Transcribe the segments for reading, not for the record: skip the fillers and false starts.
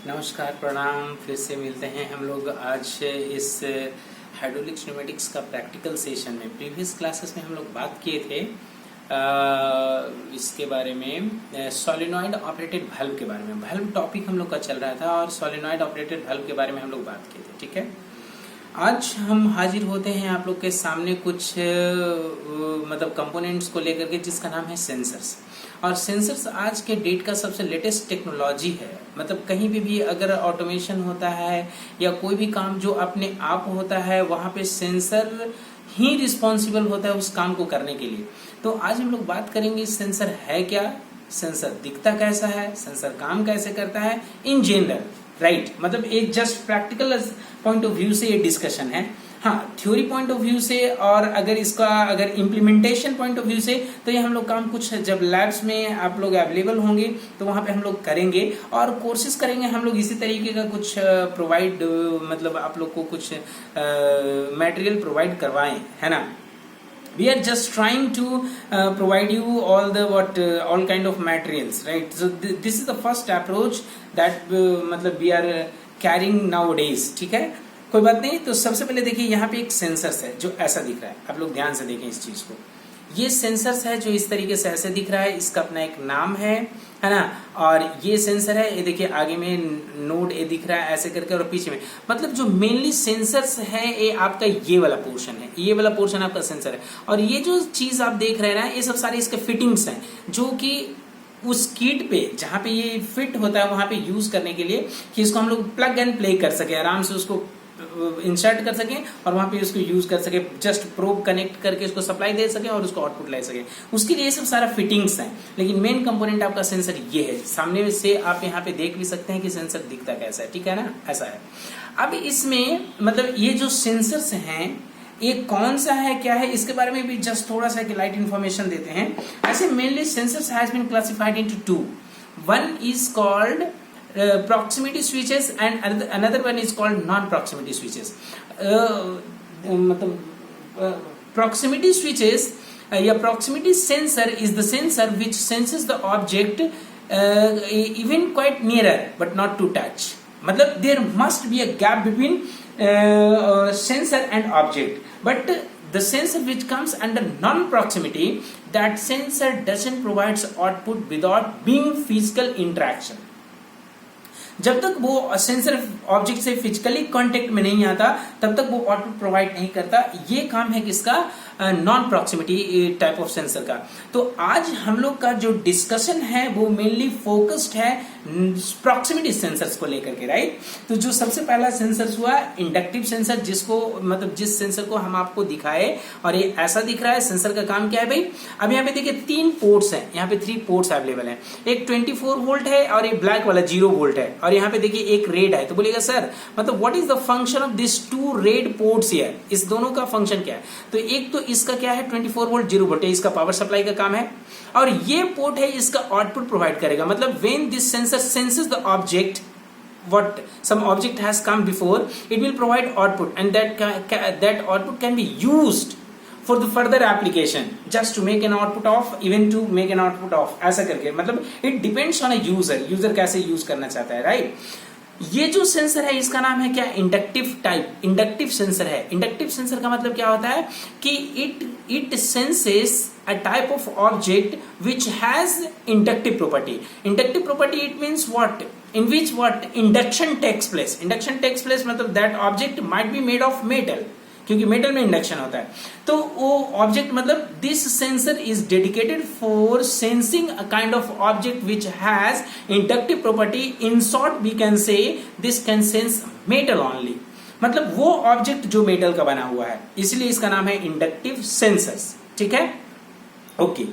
नमस्कार, प्रणाम। फिर से मिलते हैं हम लोग आज इस हाइड्रोलिक्स न्यूमेटिक्स का प्रैक्टिकल सेशन में। प्रीवियस क्लासेस में हम लोग बात किए थे इसके बारे में, सोलेनॉइड ऑपरेटेड वाल्व के बारे में। वाल्व टॉपिक हम लोग का चल रहा था और सोलेनॉइड ऑपरेटेड वाल्व के बारे में हम लोग बात किए थे। ठीक है, आज हम हाजिर होते हैं आप लोग के सामने कुछ मतलब कंपोनेंट्स को लेकर के, जिसका नाम है सेंसर्स। और सेंसर्स आज के डेट का सबसे लेटेस्ट टेक्नोलॉजी है। मतलब कहीं भी अगर ऑटोमेशन होता है या कोई भी काम जो अपने आप होता है, वहाँ पे सेंसर ही रिस्पॉन्सिबल होता है उस काम को करने के लिए। तो आज हम लोग बात करेंगे सेंसर है क्या, सेंसर दिखता कैसा है, सेंसर काम कैसे करता है इन जनरल, राइट। मतलब एक just practical point of view से ये डिस्कशन है। हाँ, थ्योरी पॉइंट ऑफ व्यू से और अगर इम्प्लीमेंटेशन पॉइंट ऑफ व्यू से, तो ये हम लोग काम कुछ जब लैब्स में आप लोग अवेलेबल होंगे तो वहां पे हम लोग करेंगे और कोर्सेज करेंगे हम लोग इसी तरीके का कुछ प्रोवाइड, मतलब आप लोग को कुछ मटेरियल प्रोवाइड करवाएं, है ना। We are just trying to provide you all kind of materials, right? So this is the first approach that मतलब we are carrying nowadays. ठीक है, कोई बात नहीं। तो सबसे पहले देखिए, यहाँ पे एक सेंसर्स है जो ऐसा दिख रहा है। आप लोग ध्यान से देखें इस चीज को। ये सेंसर्स है जो इस तरीके से ऐसे दिख रहा है, इसका अपना एक नाम है ना। और ये सेंसर है, ये देखिए आगे में नोड ये दिख रहा है ऐसे करके, और पीछे में मतलब जो मेनली सेंसर्स है ये आपका ये वाला पोर्शन है, ये वाला पोर्शन आपका सेंसर है। और ये जो चीज आप देख रहे हैं ना, ये सब सारे इसके फिटिंग्स हैं जो कि उस किट पे जहां पे ये फिट होता है वहां पे यूज करने के लिए, कि इसको हम लोग प्लग एंड प्ले कर सके, आराम से उसको इंसर्ट कर सके और वहां पे उसको यूज कर सके, जस्ट प्रोब कनेक्ट करके उसको सप्लाई दे सके और उसको आउटपुट ले सके। उसके लिए ये सब सारा फिटिंग्स हैं। लेकिन मेन कंपोनेंट आपका सेंसर ये है। सामने से आप यहाँ पे देख भी सकते हैं कि सेंसर दिखता कैसा है, ठीक है ना, ऐसा है। अब इसमें मतलब ये जो सेंसर्स हैं ये कौन सा है, क्या है, इसके बारे में भी जस्ट थोड़ा सा लाइट इन्फॉर्मेशन देते हैं। ऐसे mainly sensors has been classified into two. One is called proximity switches and another one is called non proximity switches. मतलब proximity switches या proximity sensor is the sensor which senses the object even quite nearer but not to touch. मतलब there must be a gap between sensor and object, but the sensor which comes under non proximity, that sensor doesn't provide output without being physical interaction. जब तक वो sensor object से physically contact में नहीं आता तब तक वो आउटपुट प्रोवाइड नहीं करता। ये काम है किसका, non proximity type of sensor का। तो आज हम लोग का जो डिस्कशन है वो मेनली फोकस्ड है प्रॉक्सिमिटी सेंसर्स को लेकर के, राइट। तो जो सबसे पहला सेंसर हुआ इंडक्टिव सेंसर, जिसको मतलब जिस सेंसर को हम आपको दिखाए, और ये ऐसा दिख रहा है। सेंसर का काम क्या है भाई, अब यहाँ पे देखिए 3 पोर्ट्स हैं, यहाँ पे 3 पोर्ट्स अवेलेबल हैं। एक 24 वोल्ट है और एक ब्लैक वाला 0 वोल्ट है, और यहाँ पे देखिए एक रेड है। तो बोलिएगा सर मतलब what is the function of this 2 red ports here, इस दोनों का फंक्शन क्या है। तो एक तो इसका क्या है 24 वोल्ट 0 वोल्ट है, इसका पावर सप्लाई का काम है। और ये पोर्ट है इसका आउटपुट प्रोवाइड करेगा। मतलब when this sensor senses the object, what some object has come before, it will provide output, and that output can be used for the further application, just to make an output of, even to make an output of, ऐसा करके। मतलब it depends on a user कैसे use करना चाहता है, right. ये जो sensor है इसका नाम है क्या, इंडक्टिव टाइप, इंडक्टिव सेंसर है। इंडक्टिव सेंसर का मतलब क्या होता है कि it senses a type of object which has inductive property. Inductive property, it means what, in which what induction takes place. Induction takes place मतलब that object might be made of metal, क्योंकि metal में induction होता है। तो वो object मतलब this sensor is dedicated for sensing a kind of object which has inductive property. In short we can say this can sense metal only. मतलब वो object जो मेटल का बना हुआ है, इसलिए इसका नाम है इंडक्टिव सेंसर्स, ठीक है, ओके।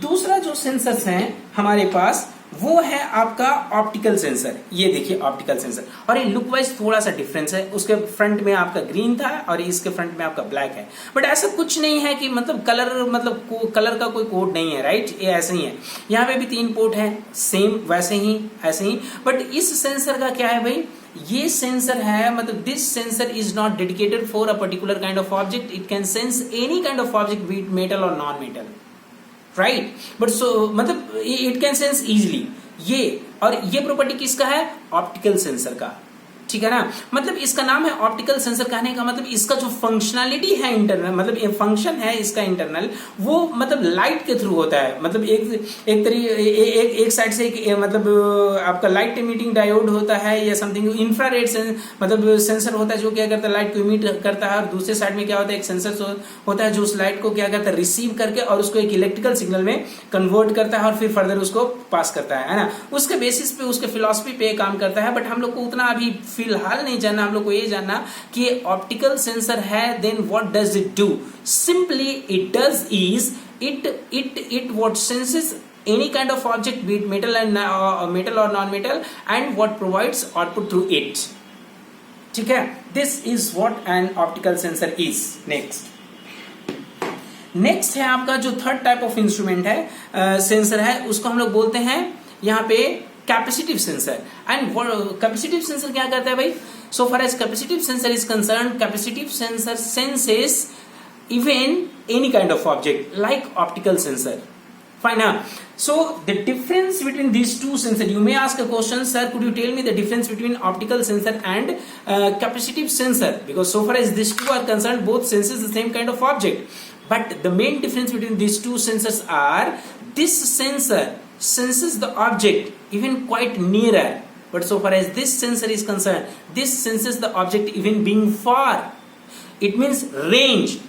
दूसरा जो सेंसर्स हैं हमारे पास वो है आपका ऑप्टिकल सेंसर। ये देखिए ऑप्टिकल सेंसर, और ये लुक वाइज थोड़ा सा डिफरेंस है। उसके फ्रंट में आपका ग्रीन था और इसके फ्रंट में आपका ब्लैक है। बट ऐसा कुछ नहीं है कि मतलब कलर का कोई कोड नहीं है, राइट। ये ऐसे ही है। यहाँ पे भी 3 पोर्ट है, सेम वैसे ही ऐसे ही। बट इस सेंसर का क्या है भाई, ये सेंसर है मतलब this sensor is not dedicated for a particular kind of object. It can sense any kind of object, be it metal or non metal, right. But so मतलब इट कैन सेंस इजिली। ये और ये property किसका है? Optical sensor का, ठीक है ना। मतलब इसका नाम है ऑप्टिकल सेंसर, कहने का मतलब इसका जो फंक्शनैलिटी है इंटरनल, मतलब ये फंक्शन है इसका इंटरनल, वो मतलब लाइट के थ्रू होता है। मतलब एक साइड से मतलब आपका लाइट इमिटिंग डायोड होता है या समथिंग, इंफ्रारेड मतलब सेंसर होता है जो क्या करता है लाइट को इमिट करता है, और दूसरे साइड में क्या होता है एक सेंसर होता है जो उस लाइट को क्या करता है रिसीव करके और उसको एक इलेक्ट्रिकल सिग्नल में कन्वर्ट करता है और फिर फर्दर उसको पास करता है ना। उसके बेसिस पे उसके फिलॉसफी पे काम करता है। बट हम लोग को उतना अभी फिलहाल नहीं जानना, हम लोग को ये जानना कि ये ऑप्टिकल सेंसर है, then what does it do? Simply it does is it what senses any kind of object, be it metal or non-metal, and what provides output through it, ठीक है। this is what an optical sensor is। next है आपका जो third type of instrument है sensor है, उसको हम लोग बोलते हैं यहाँ पे capacitive sensor. And capacitive sensor क्या करता है भाई? So far as capacitive sensor is concern, capacitive sensor senses even any kind of object like optical sensor, fine huh? So the difference between these two sensors, you may ask a question, sir could you tell me the difference between optical sensor and capacitive sensor, because so far as these two are concerned both senses the same kind of object, but the main difference between these two sensors are this sensor senses the object even quite nearer, but so far as this sensor is concerned, this senses the object even being far. It means range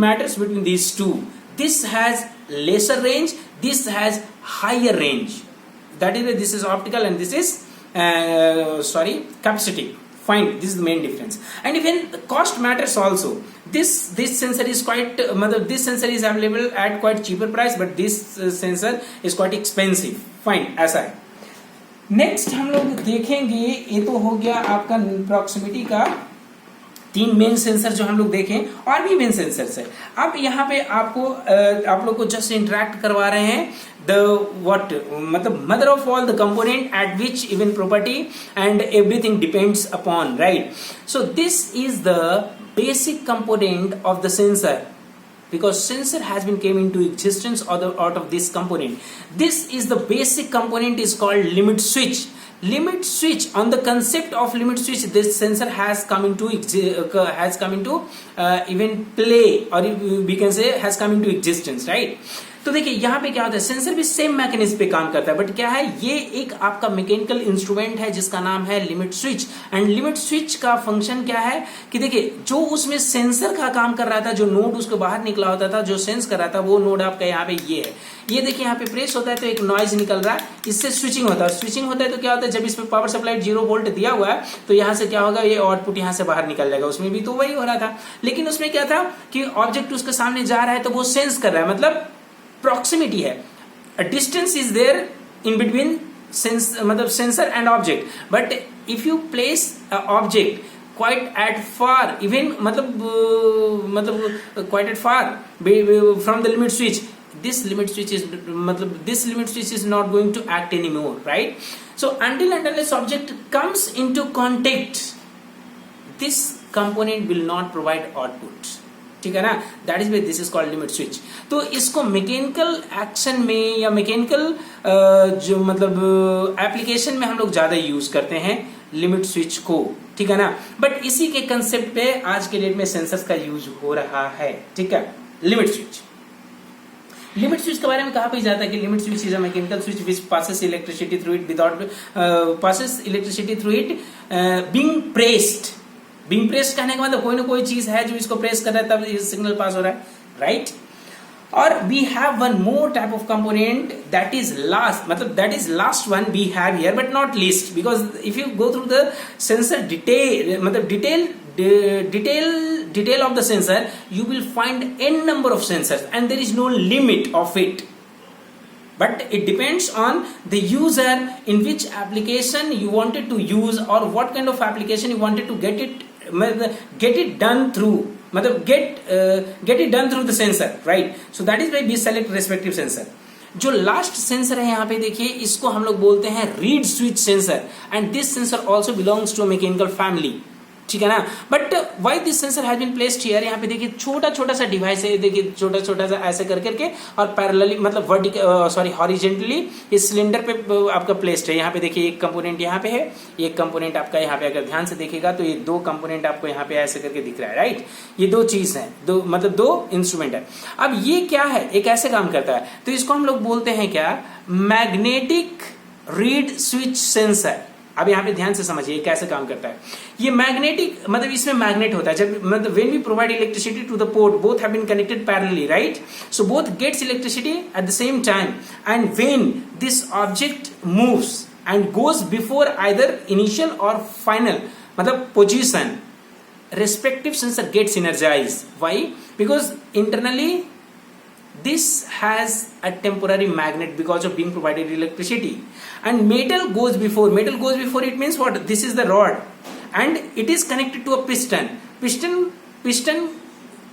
matters between these two. This has lesser range, this has higher range. That is why this is optical and this is capacitive. Fine, this is the main difference. And even the cost matters also. This sensor is quite this sensor is available at quite cheaper price, but this sensor is quite expensive. Fine, ऐसा है। Next हम लोग देखेंगे, ये तो हो गया आपका प्रॉक्सिमिटी का तीन मेन सेंसर जो हम लोग देखें, और भी मेन सेंसर्स है। अब यहाँ पे आपको आप लोग को जस्ट इंटरेक्ट करवा रहे हैं मतलब mother of all the component eight which even property and everything depends upon, right. So this is the basic component of the sensor, because sensor has been came into existence out of this component. This is the basic component is called limit switch. Limit switch, on the concept of limit switch, this sensor has come into even play, or we can say has come into existence, right? तो देखिए यहाँ पे क्या होता है, sensor भी same mechanism पे काम करता है, बट क्या है ये एक आपका मैकेनिकल इंस्ट्रूमेंट है जिसका नाम है limit switch. And limit switch का फंक्शन क्या है कि देखिए जो उसमें सेंसर का काम कर रहा था, जो नोड उसके बाहर निकला होता था, जो सेंस कर रहा था, वो नोड आपका यहाँ पे ये है। ये देखिए यहाँ पे प्रेस होता है तो एक नॉइज निकल रहा है, इससे स्विचिंग होता है। स्विचिंग होता है तो क्या होता है, जब इसमें पावर सप्लाई 0 वोल्ट दिया हुआ है तो यहाँ से क्या होगा, ये आउटपुट यहाँ से बाहर निकल जाएगा। उसमें भी तो वही हो रहा था, लेकिन उसमें क्या था कि ऑब्जेक्ट उसके सामने जा रहा है तो वो सेंस कर रहा है, मतलब प्रॉक्सिमिटी है, distance is there in between sensor and object. But if you place object quite at far, even मतलब quite at far from the limit switch, this limit switch is not going to act anymore, right? So until and unless object comes into contact, this component will not provide output, ठीक है ना। That is this is called limit switch. तो इसको mechanical action में या mechanical जो मतलब application में हम लोग ज्यादा यूज करते हैं लिमिट स्विच को, ठीक है ना। बट इसी के कंसेप्ट पे आज के डेट में सेंसर्स का यूज हो रहा है, ठीक है। लिमिट स्विच के बारे में कहा भी जाता है कि limit switch is a mechanical switch which passes electricity through it being pressed. Being pressed कहने का मतलब कोई ना कोई चीज है जो इसको प्रेस कर रहा है तब सिग्नल पास हो रहा है, राइट। और we have one more type of component that is last, मतलब that is last one we have here but not least, because if you go through the sensor detail, मतलब detail of the sensor, you will find n number of sensors and there is no limit of it, but it depends on the user in which application you wanted to use or what kind of application you wanted to get it done through, get it done through the sensor, right? So that is why we select respective sensor. जो last sensor है यहाँ पे देखिए, इसको हम लोग बोलते हैं reed switch sensor, and this sensor also belongs to mechanical family, ठीक है ना. But why this sensor has been placed here, यहाँ पे देखिए छोटा छोटा सा डिवाइस है, देखिए छोटा छोटा सा ऐसे कर करके और पैरेलली मतलब वर्टिकल सॉरी हॉरिजेंटली इस सिलेंडर पे आपका प्लेस्ड है. यहाँ पे देखिए एक कंपोनेंट यहाँ पे है, एक कंपोनेंट आपका यहाँ पे, अगर ध्यान से देखिएगा तो ये दो कंपोनेंट आपको यहाँ पे ऐसे करके दिख रहा है, राइट. ये दो चीज है, दो मतलब दो इंस्ट्रूमेंट है. अब ये क्या है, एक ऐसे काम करता है, तो इसको हम लोग बोलते हैं क्या, मैग्नेटिक रीड स्विच सेंसर. अब यहाँ पे ध्यान से समझिए कैसे काम करता है. ये मैग्नेटिक मतलब इसमें मैग्नेट होता है, जब मतलब when we provide electricity to the port, both have been connected parallelly, right. So both gets electricity at the same time, and when this object moves and goes before either initial or final मतलब position, respective sensor gets energized. Why? Because internally this has a temporary magnet because of being provided electricity, and metal goes before, it means what, this is the rod and it is connected to a piston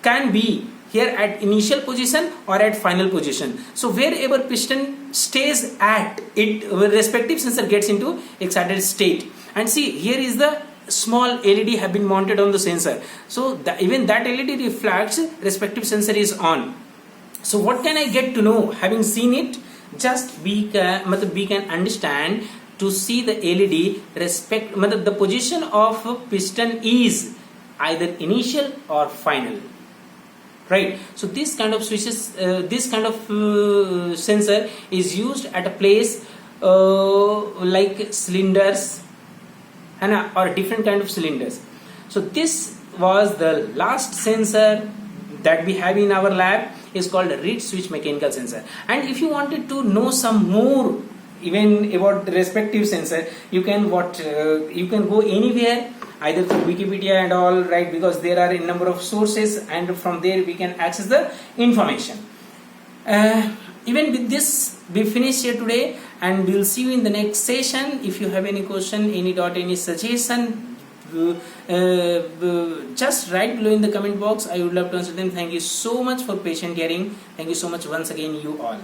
can be here at initial position or at final position. So wherever piston stays at, it respective sensor gets into excited state. And see, here is the small LED have been mounted on the sensor, so even that LED reflects, respective sensor is on. So what can I get to know having seen it? Just we can understand to see the LED respect the position of piston is either initial or final, right. So this kind of switches, this kind of sensor is used at a place like cylinders or different kind of cylinders. So this was the last sensor that we have in our lab, is called a reed switch mechanical sensor. And if you wanted to know some more even about the respective sensor, you can go anywhere, either through Wikipedia and all, right, because there are a number of sources and from there we can access the information. Even with this we finish here today, and we'll see you in the next session. If you have any question, any suggestion, just write below in the comment box. I would love to answer them. Thank you so much for patient hearing. Thank you so much once again, you all.